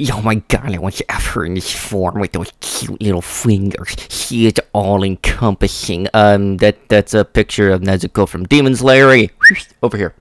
Oh my god, I want to have her in this form with those cute little fingers. She is all-encompassing. That's a picture of Nezuko from Demon Slayer. Over here.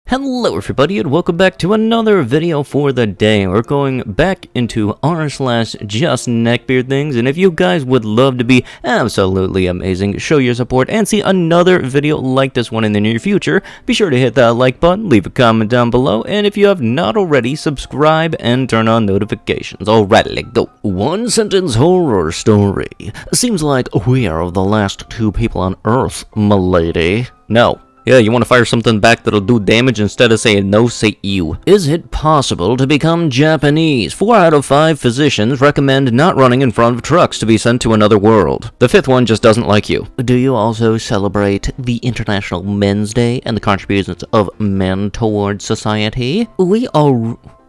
Hello everybody and welcome back to another video for the day. We're going back into r/justneckbeardthings, and if you guys would love to be absolutely amazing, show your support and see another video like this one in the near future, be sure to hit that like button, leave a comment down below, and if you have not already, subscribe and turn on notifications. Alright, let's go. One sentence horror story. Seems like we are the last two people on Earth, m'lady. No. Yeah, you want to fire something back that'll do damage instead of saying no, say you. Is it possible to become Japanese? 4 out of 5 physicians recommend not running in front of trucks to be sent to another world. The 5th one just doesn't like you. Do you also celebrate the International Men's Day and the contributions of men towards society?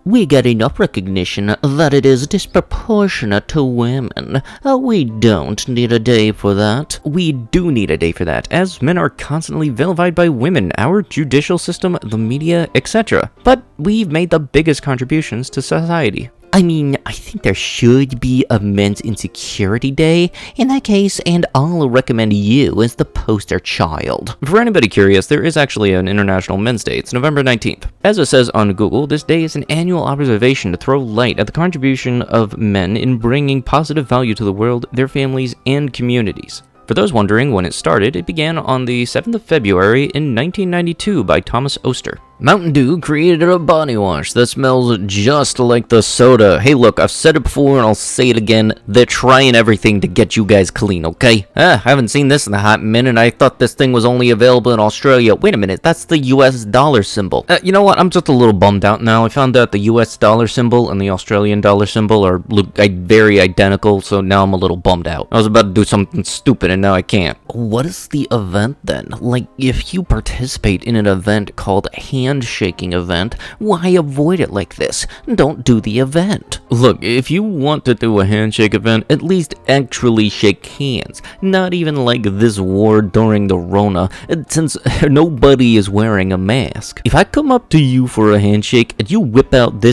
We get enough recognition that it is disproportionate to women. We don't need a day for that. We do need a day for that, as men are constantly vilified by women, our judicial system, the media, etc. But we've made the biggest contributions to society. I mean, I think there should be a Men's Insecurity Day in that case, and I'll recommend you as the poster child. For anybody curious, there is actually an International Men's Day. It's November 19th. As it says on Google, this day is an annual observation to throw light at the contribution of men in bringing positive value to the world, their families, and communities. For those wondering when it started, it began on the 7th of February in 1992 by Thomas Oster. Mountain Dew created a body wash that smells just like the soda. Hey look, I've said it before and I'll say it again, they're trying everything to get you guys clean, okay? I haven't seen this in a hot minute. I thought this thing was only available in Australia. Wait a minute, that's the US dollar symbol. You know what, I'm just a little bummed out now. I found out the US dollar symbol and the Australian dollar symbol are very identical, so now I'm a little bummed out. I was about to do something stupid and now I can't. What is the event then? Like, if you participate in an event called Handshaking event, why avoid it like this? Don't do the event. Look, if you want to do a handshake event, at least actually shake hands. Not even like this war during the Rona, since nobody is wearing a mask. If I come up to you for a handshake and you whip out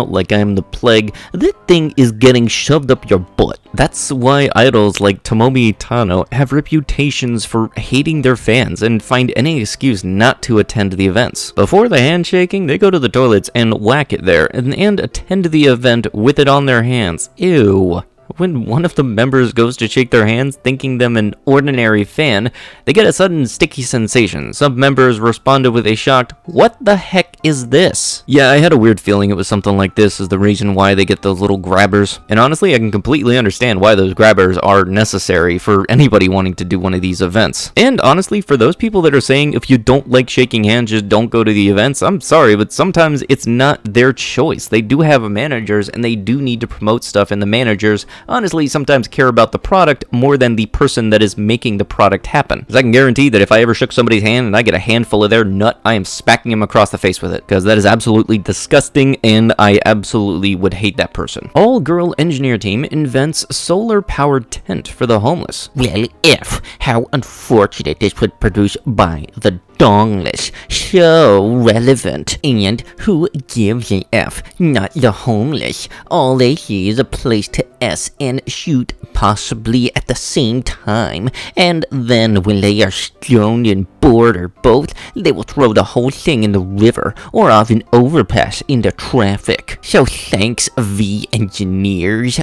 like I'm the plague, that thing is getting shoved up your butt. That's why idols like Tomomi Itano have reputations for hating their fans and find any excuse not to attend the events. Before the handshaking, they go to the toilets and whack it there, and attend the event with it on their hands. Ew. When one of the members goes to shake their hands, thinking them an ordinary fan, they get a sudden sticky sensation. Some members responded with a shocked, "What the heck is this?" Yeah, I had a weird feeling it was something like this is the reason why they get those little grabbers. And honestly, I can completely understand why those grabbers are necessary for anybody wanting to do one of these events. And honestly, for those people that are saying if you don't like shaking hands, just don't go to the events, I'm sorry, but sometimes it's not their choice. They do have managers and they do need to promote stuff, and the managers honestly sometimes care about the product more than the person that is making the product happen. Because I can guarantee that if I ever shook somebody's hand and I get a handful of their nut, I am smacking him across the face with it. Because that is absolutely disgusting and I absolutely would hate that person. All-girl engineer team invents solar-powered tent for the homeless. Well, how unfortunate this would produce by the dongless. So relevant. And who gives a F? Not the homeless. All they see is a place to S and shoot, possibly at the same time. And then when they are stoned and bored or both, they will throw the whole thing in the river or off an overpass into traffic. So thanks, veneers.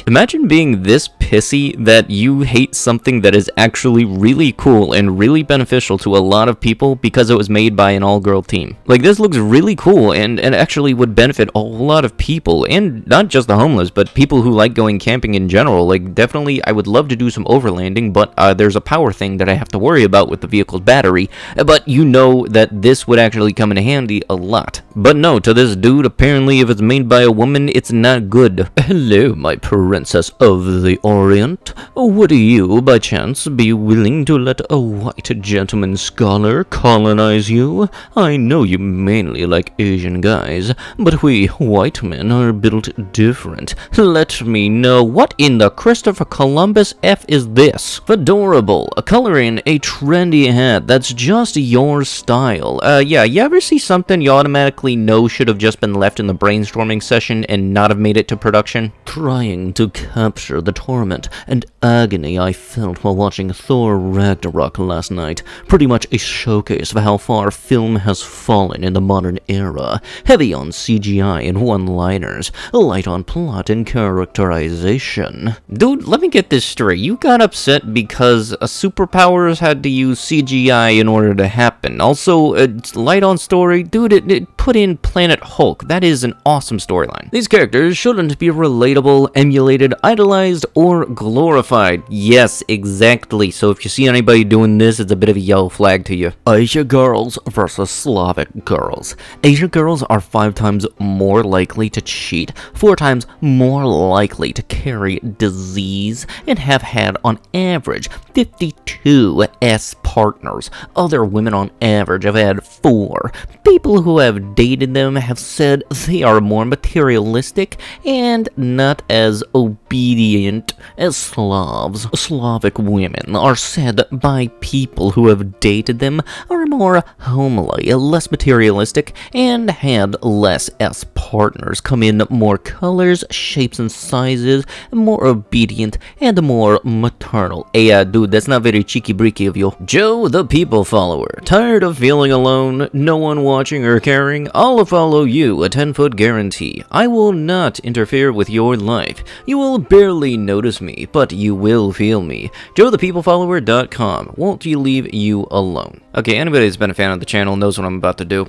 Imagine being this pissy that you hate something that is actually really cool and really beneficial to a lot of people because it was made by an all-girl team. Like, this looks really cool and actually would benefit a whole lot of people, and not just the homeless, but people who like going camping in general. Like, definitely, I would love to do some overlanding, but there's a power thing that I have to worry about with the vehicle's battery, but you know that this would actually come in handy a lot. But no, to this dude, apparently if it's made by a woman, it's not good. Hello, my princess of the Orient. Would you, by chance, be willing to let a white gentleman scholar colonize you? I know you mainly like Asian guys, but we white men are built different. Let me know, what in the Christopher Columbus F is this? Fedorable, coloring a trendy hat that's just your style. Yeah, you ever see something you automatically know should have just been left in the brainstorming session and not have made it to production? Trying to capture the torment and agony I felt while watching Thor Ragnarok last night. Pretty much a showcase of how far film has fallen in the modern era. Heavy on CGI and one-liners, light on plot and characterization. Dude, let me get this straight. You got upset because superpowers had to use CGI in order to happen. Also, light on story. Dude, it put in Planet Hulk. That is an awesome storyline. These characters shouldn't be relatable, emulated, idolized, or glorified. Yes, exactly. So if you see anybody doing this, it's a bit of a yellow flag to you. Asian girls versus Slavic girls. Asian girls are 5 times more likely to cheat, 4 times more likely to carry disease, and have had on average 52 S partners. Other women on average have had 4. People who have dated them have said they are more materialistic and not as obedient as Slavs. Slavic women are said by people who have dated them are more homely, less materialistic, and had less S partners, come in more colors, shapes, and sizes, more obedient, and more maternal. Hey, dude, that's not very cheeky-breaky of you. Joe, the people follower. Tired of feeling alone, no one watching or caring? I'll follow you, a 10-foot guarantee. I will not interfere with your life. You will barely notice me, but you will feel me. JoeThePeopleFollower.com. Won't you leave you alone? Okay, anybody that's been a fan of the channel knows what I'm about to do.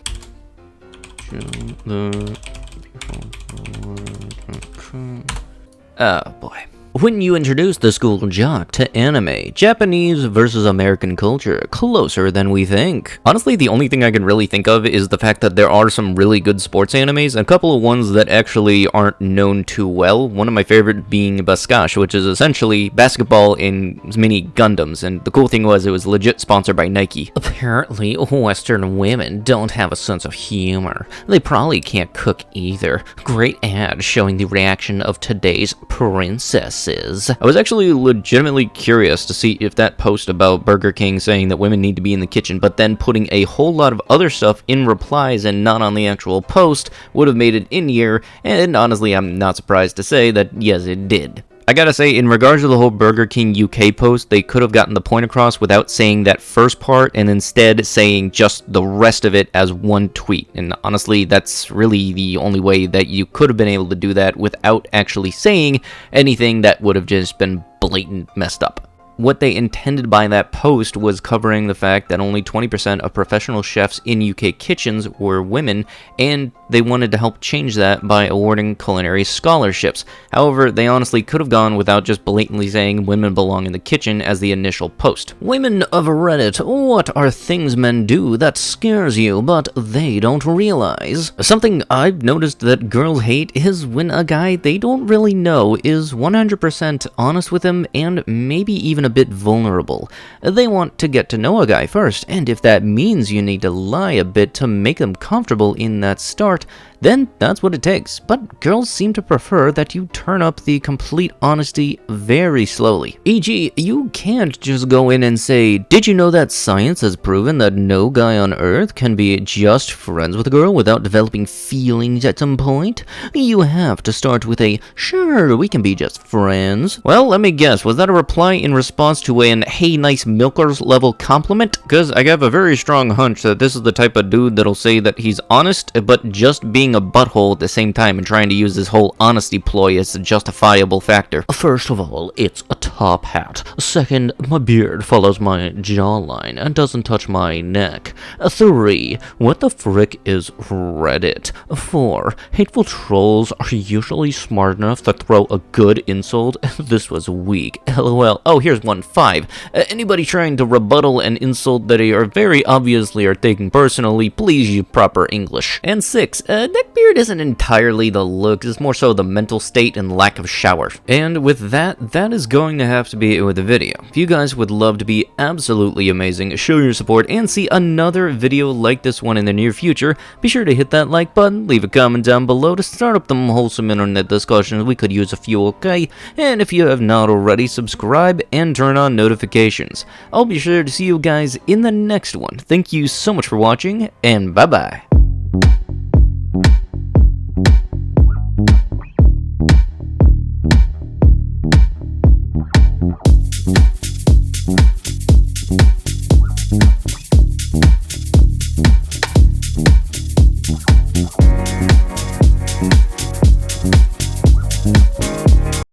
Oh boy. When you introduce the school jock to anime, Japanese versus American culture, closer than we think. Honestly, the only thing I can really think of is the fact that there are some really good sports animes, and a couple of ones that actually aren't known too well. One of my favorite being Baskash, which is essentially basketball in mini Gundams, and the cool thing was it was legit sponsored by Nike. Apparently, Western women don't have a sense of humor. They probably can't cook either. Great ad showing the reaction of today's princess. I was actually legitimately curious to see if that post about Burger King saying that women need to be in the kitchen, but then putting a whole lot of other stuff in replies and not on the actual post would have made it in here, and honestly, I'm not surprised to say that yes, it did. I gotta say, in regards to the whole Burger King UK post, they could have gotten the point across without saying that first part and instead saying just the rest of it as one tweet. And honestly, that's really the only way that you could have been able to do that without actually saying anything that would have just been blatant messed up. What they intended by that post was covering the fact that only 20% of professional chefs in UK kitchens were women, and they wanted to help change that by awarding culinary scholarships. However, they honestly could have gone without just blatantly saying women belong in the kitchen as the initial post. Women of Reddit, what are things men do that scares you but they don't realize? Something I've noticed that girls hate is when a guy they don't really know is 100% honest with them and maybe even a bit vulnerable. They want to get to know a guy first, and if that means you need to lie a bit to make them comfortable in that start, then that's what it takes. But girls seem to prefer that you turn up the complete honesty very slowly. E.g., you can't just go in and say, did you know that science has proven that no guy on earth can be just friends with a girl without developing feelings at some point? You have to start with a, sure, we can be just friends. Well, let me guess, was that a reply in response to an hey nice milkers level compliment? Because I have a very strong hunch that this is the type of dude that'll say that he's honest, but just being a butthole at the same time and trying to use this whole honesty ploy as a justifiable factor. First of all, it's a top hat. Second, my beard follows my jawline and doesn't touch my neck. 3, what the frick is Reddit? 4, hateful trolls are usually smart enough to throw a good insult. This was weak. LOL. Oh, here's one. 5, anybody trying to rebuttal an insult that they are very obviously are taking personally, please use proper English. And 6, neckbeard isn't entirely the look, it's more so the mental state and lack of shower. And with that, that is going to have to be it with the video. If you guys would love to be absolutely amazing, show your support, and see another video like this one in the near future, be sure to hit that like button, leave a comment down below to start up them wholesome internet discussions. We could use a few, okay? And if you have not already, subscribe and turn on notifications. I'll be sure to see you guys in the next one. Thank you so much for watching, and bye-bye.